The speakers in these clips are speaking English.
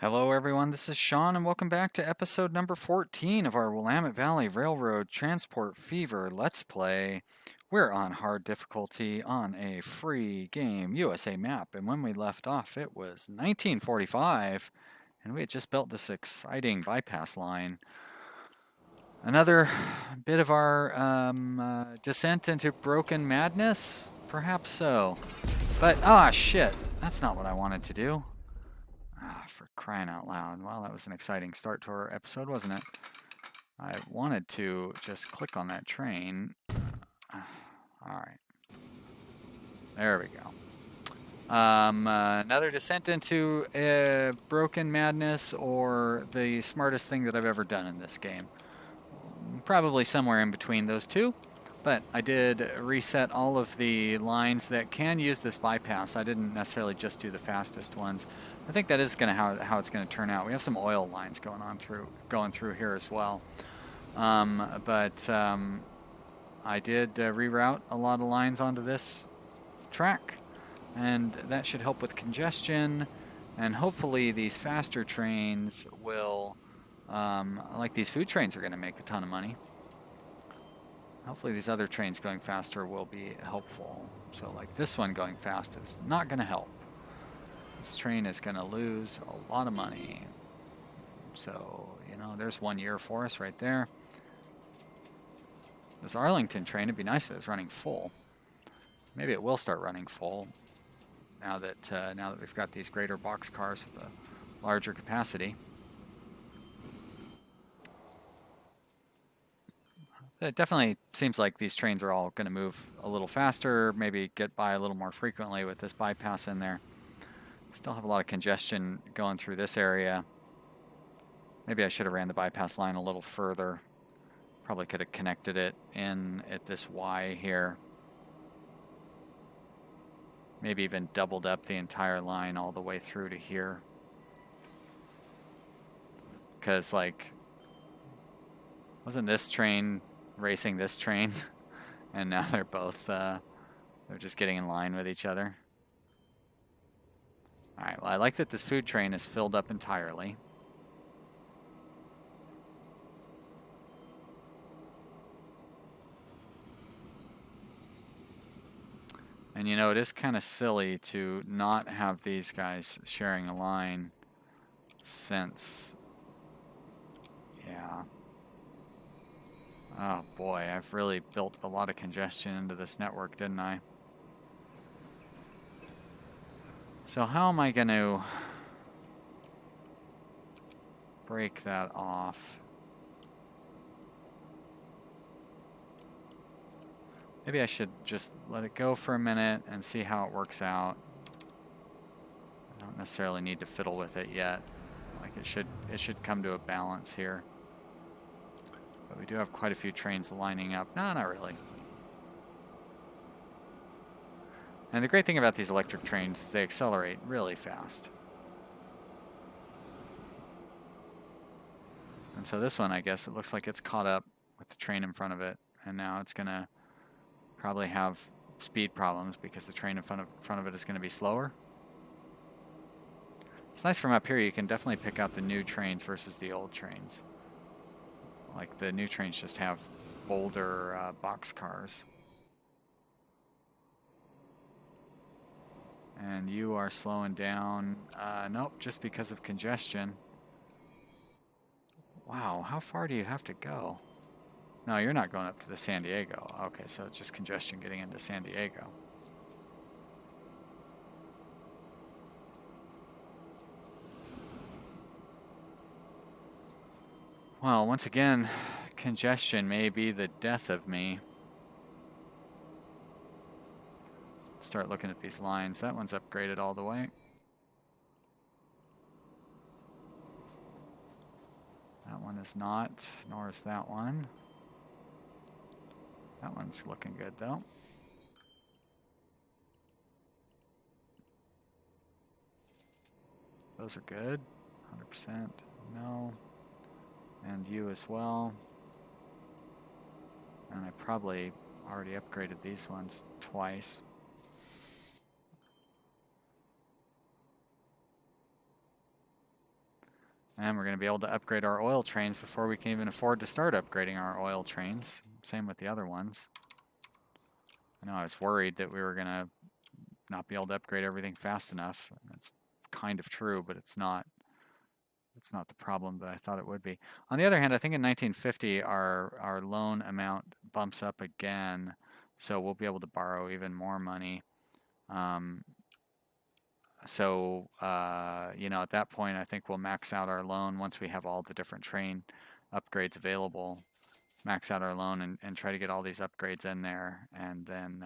Hello, everyone. This is Sean, and welcome back to episode number 14 of our Willamette Valley Railroad Transport Fever Let's Play. We're on hard difficulty on a free game USA map, and when we left off, it was 1945, and we had just built this exciting bypass line. Another bit of our descent into broken madness? Perhaps so. But, shit, that's not what I wanted to do. For crying out loud. Well, that was an exciting start to our episode, wasn't it? I wanted to just click on that train. Alright. There we go. Another descent into broken madness, or the smartest thing that I've ever done in this game. Probably somewhere in between those two. But I did reset all of the lines that can use this bypass. I didn't necessarily just do the fastest ones. I think that is going to how it's going to turn out. We have some oil lines going through here as well. I did reroute a lot of lines onto this track, and that should help with congestion. And hopefully these faster trains will, like these food trains, are going to make a ton of money. Hopefully these other trains going faster will be helpful. So like this one going fast is not going to help. This train is going to lose a lot of money. So, you know, there's 1 year for us right there. This Arlington train, it'd be nice if it was running full. Maybe it will start running full now that we've got these greater box cars with a larger capacity. It definitely seems like these trains are all going to move a little faster, maybe get by a little more frequently with this bypass in there. Still have a lot of congestion going through this area. Maybe I should have ran the bypass line a little further. Probably could have connected it in at this Y here. Maybe even doubled up the entire line all the way through to here. Because, like, wasn't this train racing this train? And now they're both, they're just getting in line with each other. Alright, well, I like that this food train is filled up entirely. And you know, it is kind of silly to not have these guys sharing a line since... Yeah. Oh boy, I've really built a lot of congestion into this network, didn't I? So how am I going to break that off? Maybe I should just let it go for a minute and see how it works out. I don't necessarily need to fiddle with it yet. Like it should come to a balance here. But we do have quite a few trains lining up. No, not really. And the great thing about these electric trains is they accelerate really fast. And so this one, I guess, it looks like it's caught up with the train in front of it. And now it's going to probably have speed problems because the train in front of it is going to be slower. It's nice from up here. You can definitely pick out the new trains versus the old trains. Like the new trains just have bolder box cars. And you are slowing down. Nope, just because of congestion. Wow, how far do you have to go? No, you're not going up to the San Diego. Okay, so it's just congestion getting into San Diego. Well, once again, congestion may be the death of me. Let's start looking at these lines. That one's upgraded all the way. That one is not, nor is that one. That one's looking good though. Those are good. 100%. No. And you as well. And I probably already upgraded these ones twice. And we're going to be able to upgrade our oil trains before we can even afford to start upgrading our oil trains. Same with the other ones. I know I was worried that we were going to not be able to upgrade everything fast enough. That's kind of true, but it's not. It's not the problem that I thought it would be. On the other hand, I think in 1950 our loan amount bumps up again, so we'll be able to borrow even more money. You know, at that point, I think we'll max out our loan once we have all the different train upgrades available. Max out our loan and try to get all these upgrades in there, and then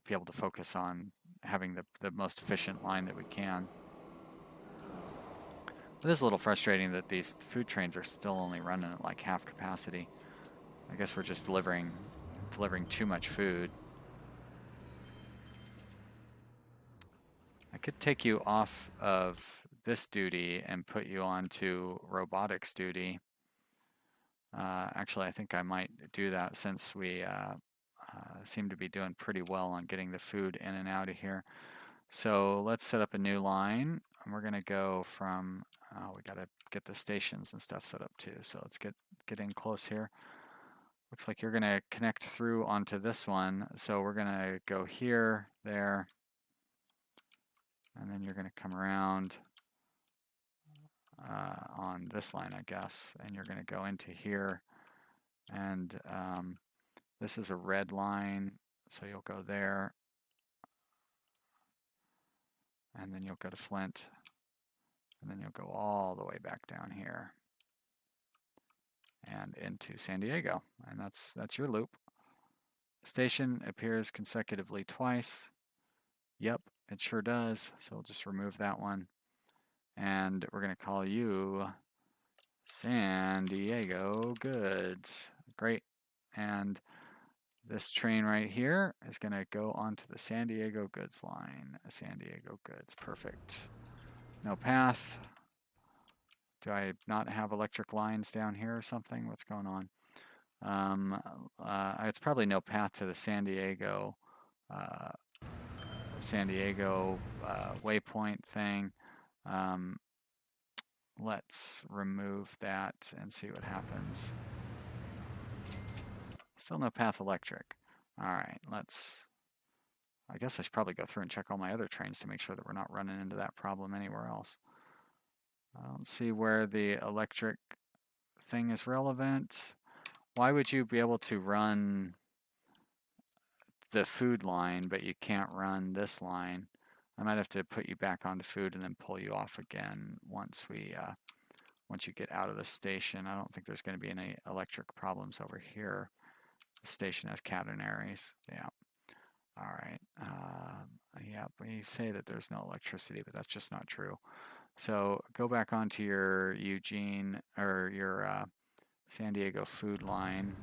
be able to focus on having the most efficient line that we can. It is a little frustrating that these food trains are still only running at like half capacity. I guess we're just delivering too much food. I could take you off of this duty and put you onto robotics duty. Actually, I think I might do that since we seem to be doing pretty well on getting the food in and out of here. So let's set up a new line. And we're going to go from, we got to get the stations and stuff set up too. So let's get in close here. Looks like you're going to connect through onto this one. So we're going to go here, there, and then you're going to come around on this line, I guess, and you're going to go into here. And this is a red line, so you'll go there. And then you'll go to Flint, and then you'll go all the way back down here and into San Diego, and that's your loop. Station appears consecutively twice. Yep, it sure does. So we'll just remove that one, and we're going to call you San Diego Goods. Great. And this train right here is going to go onto the San Diego Goods line. San Diego Goods, perfect. No path. Do I not have electric lines down here or something? What's going on? It's probably no path to the San Diego waypoint thing. Let's remove that and see what happens. Still no path electric. All right, I guess I should probably go through and check all my other trains to make sure that we're not running into that problem anywhere else. I don't see where the electric thing is relevant. Why would you be able to run the food line, but you can't run this line? I might have to put you back onto food and then pull you off again once you get out of the station. I don't think there's going to be any electric problems over here. The station has catenaries. Yeah. All right. Yeah, we say that there's no electricity, but that's just not true. So go back onto your Eugene or your San Diego food line.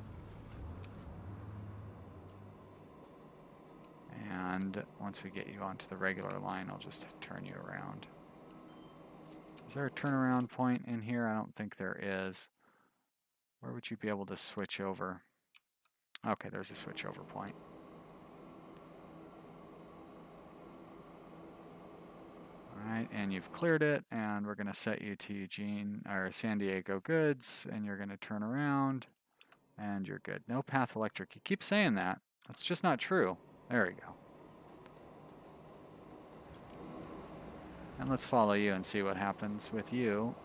And once we get you onto the regular line, I'll just turn you around. Is there a turnaround point in here? I don't think there is. Where would you be able to switch over? Okay, there's a switch over point. All right, and you've cleared it, and we're going to set you to Eugene or San Diego Goods, and you're going to turn around, and you're good. No path electric. You keep saying that. That's just not true. There we go. And let's follow you and see what happens with you.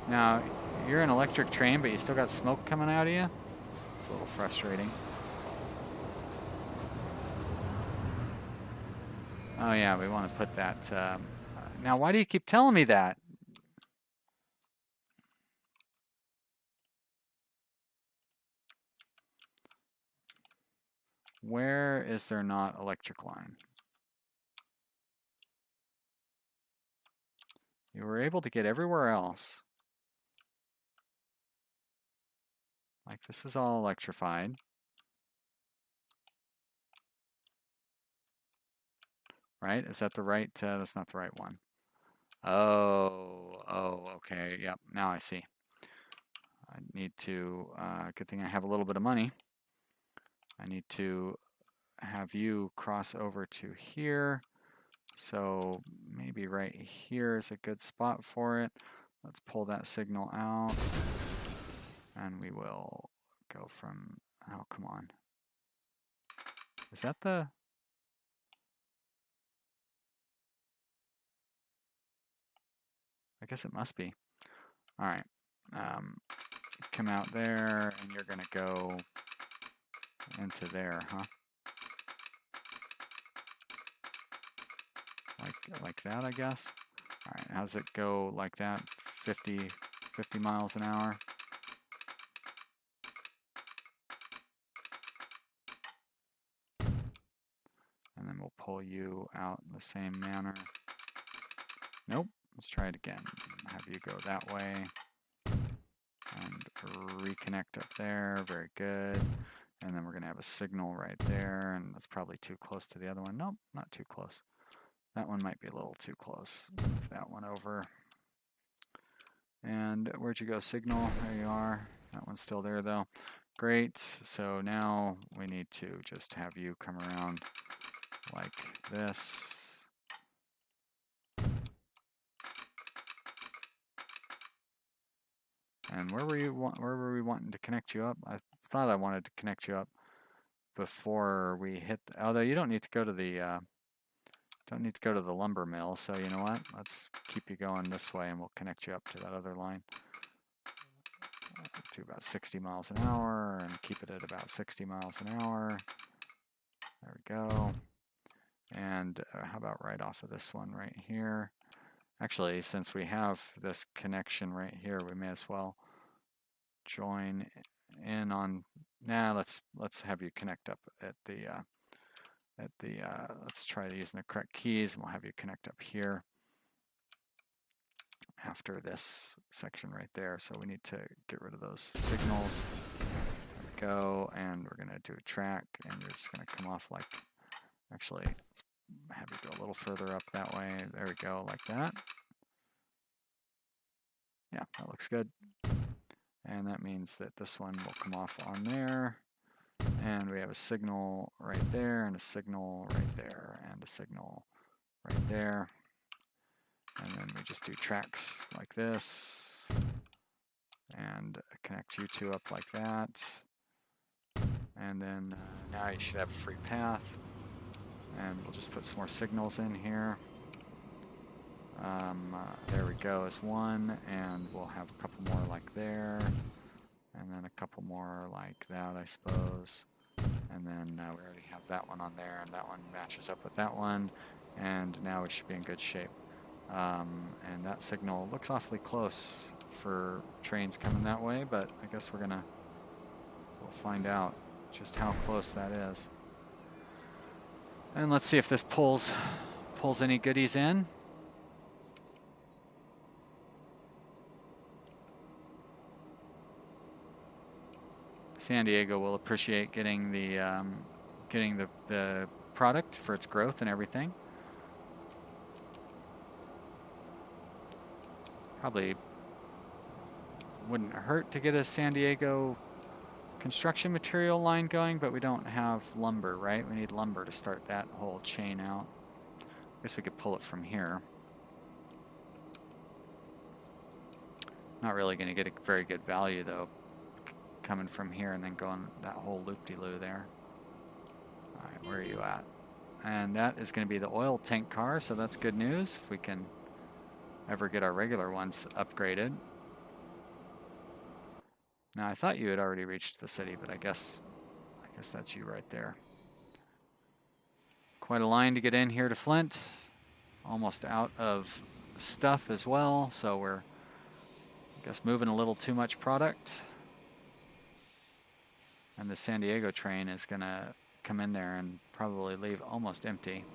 Now, you're an electric train, but you still got smoke coming out of you? It's a little frustrating. Oh yeah, we want to put that. Now, why do you keep telling me that? Where is there not electric line? You were able to get everywhere else. Like this is all electrified. Right? Is that the right? That's not the right one. Oh, okay. Yep. Now I see. I need to, good thing I have a little bit of money. I need to have you cross over to here, So maybe right here is a good spot for it. Let's pull that signal out. And we will go from, oh, come on. Is that the, I guess it must be. All right. Come out there, and you're gonna go into there, huh? Like that, I guess. All right, how does it go like that? 50 miles an hour. And then we'll pull you out in the same manner. Nope, let's try it again. Have you go that way. And reconnect up there, very good. And then we're gonna have a signal right there, and that's probably too close to the other one. Nope, not too close. That one might be a little too close. Move that one over. And where'd you go, signal? There you are. That one's still there though. Great, so now we need to just have you come around like this. And where were we wanting to connect you up? I thought I wanted to connect you up before we hit, although you don't need to go to the lumber mill, so you know what? Let's keep you going this way and we'll connect you up to that other line to about 60 miles an hour and keep it at about 60 miles an hour. There we go. And how about right off of this one right here? Actually, since we have this connection right here, we may as well join in on, let's have you connect up at the let's try using the correct keys, and we'll have you connect up here after this section right there. So we need to get rid of those signals. There we go, and we're gonna do a track, and you're just gonna come off like, actually, let's have you go a little further up that way. There we go, like that. Yeah, that looks good. And that means that this one will come off on there. And we have a signal right there, and a signal right there, and a signal right there. And then we just do tracks like this, and connect you two up like that. And then now you should have a free path. And we'll just put some more signals in here. There we go, as one, and we'll have a couple more like there, and then a couple more like that, I suppose. And then we already have that one on there, and that one matches up with that one, and now we should be in good shape. And that signal looks awfully close for trains coming that way, but I guess we'll find out just how close that is. And let's see if this pulls any goodies in. San Diego will appreciate getting the product for its growth and everything. Probably wouldn't hurt to get a San Diego construction material line going, but we don't have lumber, right? We need lumber to start that whole chain out. I guess we could pull it from here. Not really going to get a very good value though, coming from here and then going that whole loop-de-loo there. All right, where are you at? And that is going to be the oil tank car, so that's good news if we can ever get our regular ones upgraded. Now I thought you had already reached the city, but I guess that's you right there. Quite a line to get in here to Flint. Almost out of stuff as well, so we're, I guess, moving a little too much product. And the San Diego train is gonna come in there and probably leave almost empty.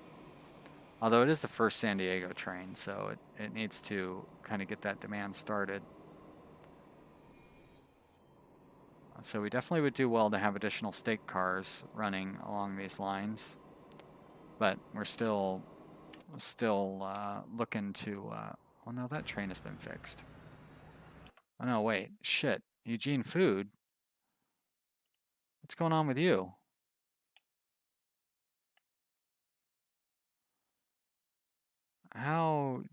Although it is the first San Diego train, so it needs to kind of get that demand started. So we definitely would do well to have additional stake cars running along these lines. But we're still looking to, oh no, that train has been fixed. Oh no, wait, shit, Eugene Food? What's going on with you? How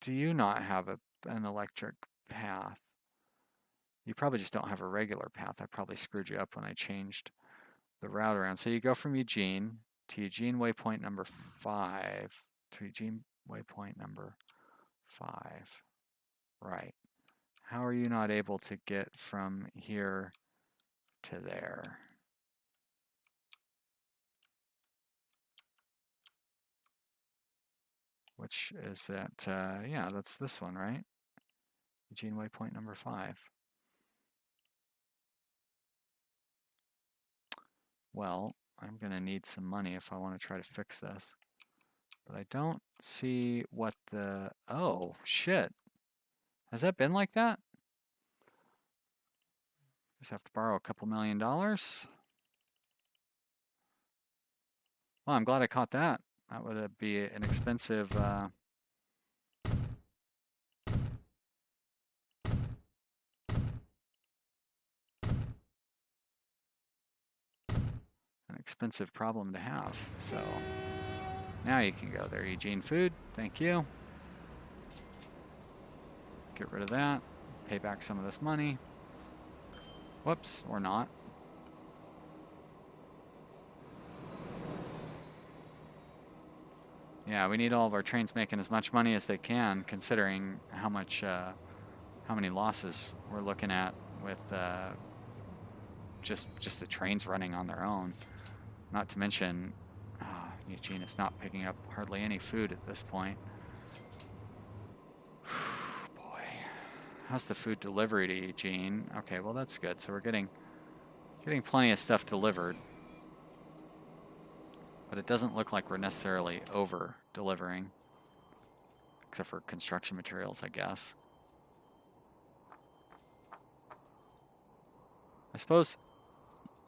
do you not have an electric path? You probably just don't have a regular path. I probably screwed you up when I changed the route around. So you go from Eugene to Eugene waypoint number 5 to Eugene waypoint number 5. Right. How are you not able to get from here to there? Which is that, yeah, that's this one, right? Eugene waypoint number 5. Well, I'm going to need some money if I want to try to fix this. But I don't see what the... Oh, shit. Has that been like that? Just have to borrow a couple $1,000,000. Well, I'm glad I caught that. That would be an expensive... an expensive problem to have. So now you can go there, Eugene Food. Thank you. Get rid of that. Pay back some of this money. Whoops, or not. Yeah, we need all of our trains making as much money as they can, considering how many losses we're looking at with just the trains running on their own. Not to mention, Eugene is not picking up hardly any food at this point. Boy, how's the food delivery to Eugene? Okay, well that's good. So we're getting plenty of stuff delivered, but it doesn't look like we're necessarily over delivering, except for construction materials, I guess. I suppose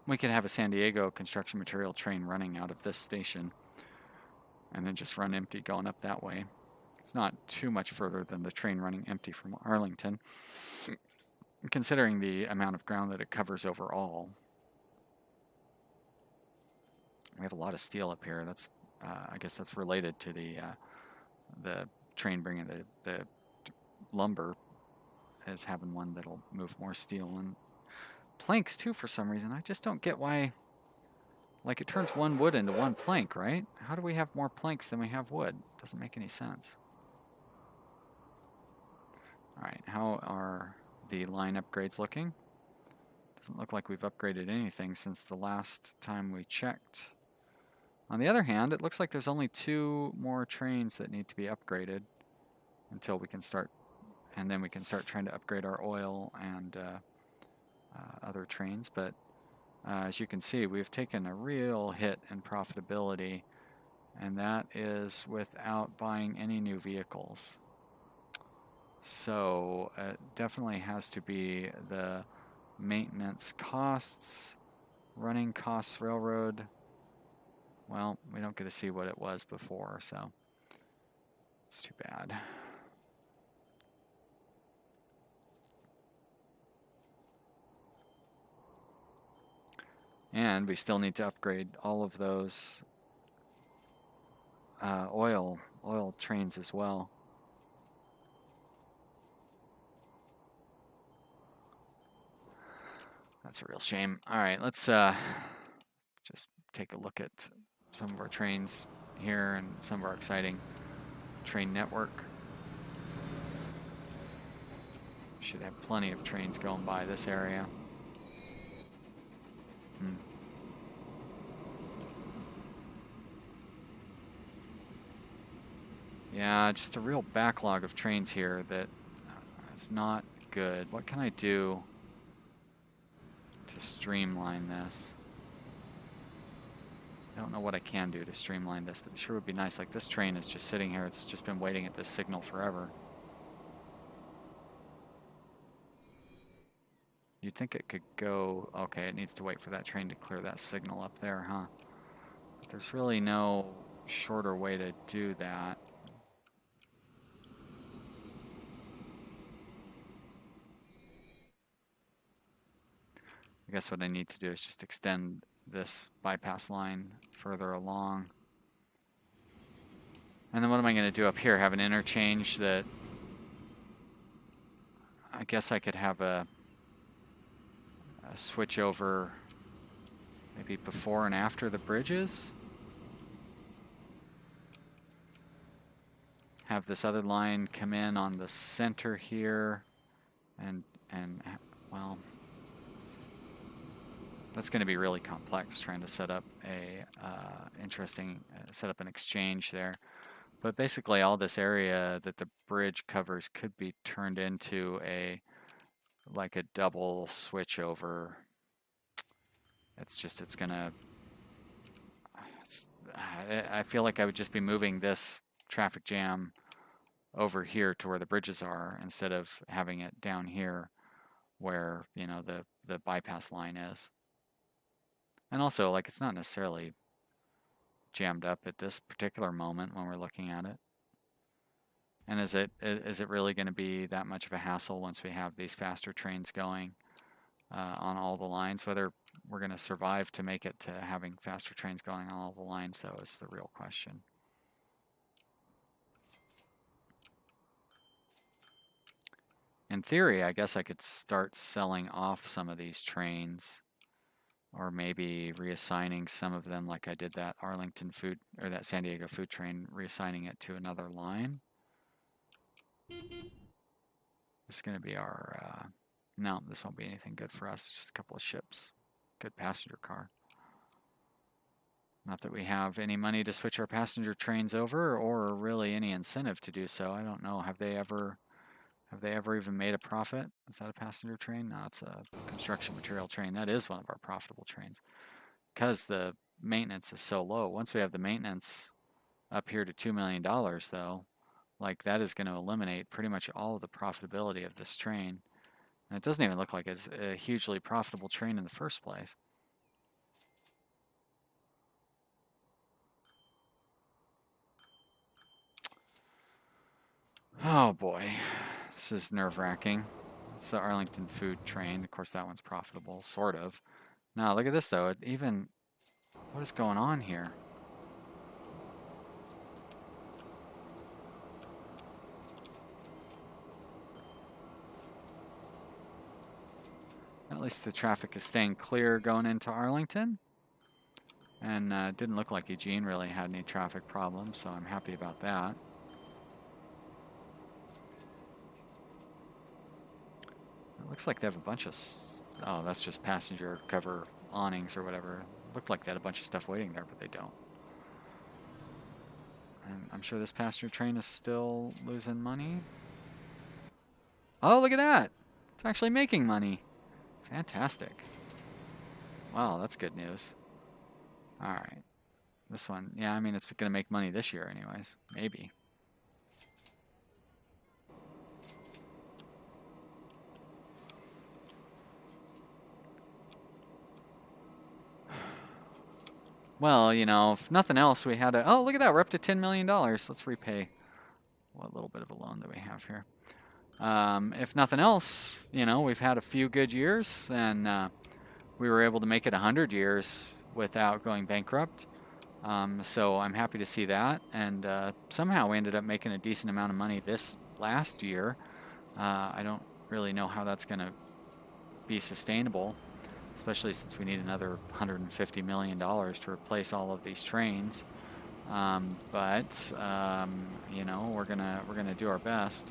we could have a San Diego construction material train running out of this station and then just run empty going up that way. It's not too much further than the train running empty from Arlington, considering the amount of ground that it covers overall. We have a lot of steel up here. That's, I guess that's related to the train bringing the lumber as having one that'll move more steel and planks too for some reason. I just don't get why. Like, it turns one wood into one plank, right? How do we have more planks than we have wood? Doesn't make any sense. All right, how are the line upgrades looking? Doesn't look like we've upgraded anything since the last time we checked. On the other hand, it looks like there's only 2 more trains that need to be upgraded until we can start, and then we can start trying to upgrade our oil and other trains. But as you can see, we've taken a real hit in profitability, and that is without buying any new vehicles. So it definitely has to be the maintenance costs, running costs, railroad. Well, we don't get to see what it was before, so it's too bad. And we still need to upgrade all of those oil trains as well. That's a real shame. All right, let's just take a look at some of our trains here and some of our exciting train network. Should have plenty of trains going by this area. Yeah, just a real backlog of trains here that is not good. What can I do to streamline this? I don't know what I can do to streamline this, but it sure would be nice. Like, this train is just sitting here. It's just been waiting at this signal forever. You'd think it could go... Okay, it needs to wait for that train to clear that signal up there, huh? But there's really no shorter way to do that. I guess what I need to do is just extend this bypass line further along. And then what am I going to do up here? Have an interchange that I guess I could have a switch over maybe before and after the bridges. Have this other line come in on the center here, and well, that's going to be really complex trying to set up a set up an exchange there. But basically all this area that the bridge covers could be turned into like a double switch over. I feel like I would just be moving this traffic jam over here to where the bridges are instead of having it down here where, you know, the bypass line is. And also, like, it's not necessarily jammed up at this particular moment when we're looking at it. And is it really going to be that much of a hassle once we have these faster trains going on all the lines? Whether we're going to survive to make it to having faster trains going on all the lines, though, is the real question. In theory, I guess I could start selling off some of these trains, or maybe reassigning some of them like I did that Arlington food, or that San Diego food train, reassigning it to another line. This is going to be our, no, this won't be anything good for us, just a couple of ships. Good passenger car. Not that we have any money to switch our passenger trains over, or really any incentive to do so. I don't know, have they ever even made a profit? Is that a passenger train? No, it's a construction material train. That is one of our profitable trains because the maintenance is so low. Once we have the maintenance up here to $2 million, though, like that is going to eliminate pretty much all of the profitability of this train. And it doesn't even look like it's a hugely profitable train in the first place. Oh boy. This is nerve-wracking. It's the Arlington food train. Of course, that one's profitable, sort of. Now, look at this, though. What is going on here? At least the traffic is staying clear going into Arlington. And it didn't look like Eugene really had any traffic problems, so I'm happy about that. It looks like they have a bunch of, oh, that's just passenger cover awnings or whatever. Looked like they had a bunch of stuff waiting there, but they don't. And I'm sure this passenger train is still losing money. Oh, look at that! It's actually making money. Fantastic. Wow, that's good news. All right. This one, yeah, I mean, it's going to make money this year anyways. Maybe. Well, you know, if nothing else, we had oh, look at that, we're up to $10 million. Let's repay what little bit of a loan that we have here. If nothing else, you know, we've had a few good years, and we were able to make it 100 years without going bankrupt. So I'm happy to see that. And somehow we ended up making a decent amount of money this last year. I don't really know how that's going to be sustainable, especially since we need another $150 million to replace all of these trains. But you know, we're gonna do our best.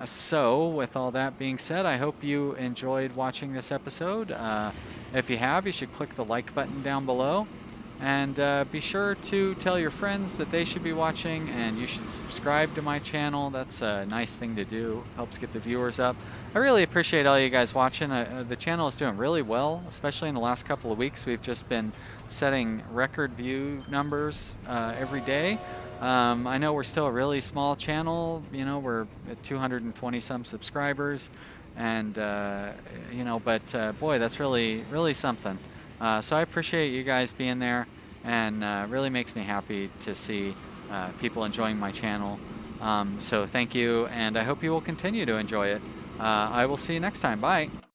So with all that being said, I hope you enjoyed watching this episode. If you have, you should click the like button down below, and be sure to tell your friends that they should be watching, and you should subscribe to my channel. That's a nice thing to do, helps get the viewers up. I really appreciate all you guys watching. The channel is doing really well, especially in the last couple of weeks. We've just been setting record view numbers every day. I know we're still a really small channel, you know, we're at 220 some subscribers, and you know, but boy, that's really something. So I appreciate you guys being there, and really makes me happy to see people enjoying my channel. So thank you, and I hope you will continue to enjoy it. I will see you next time. Bye.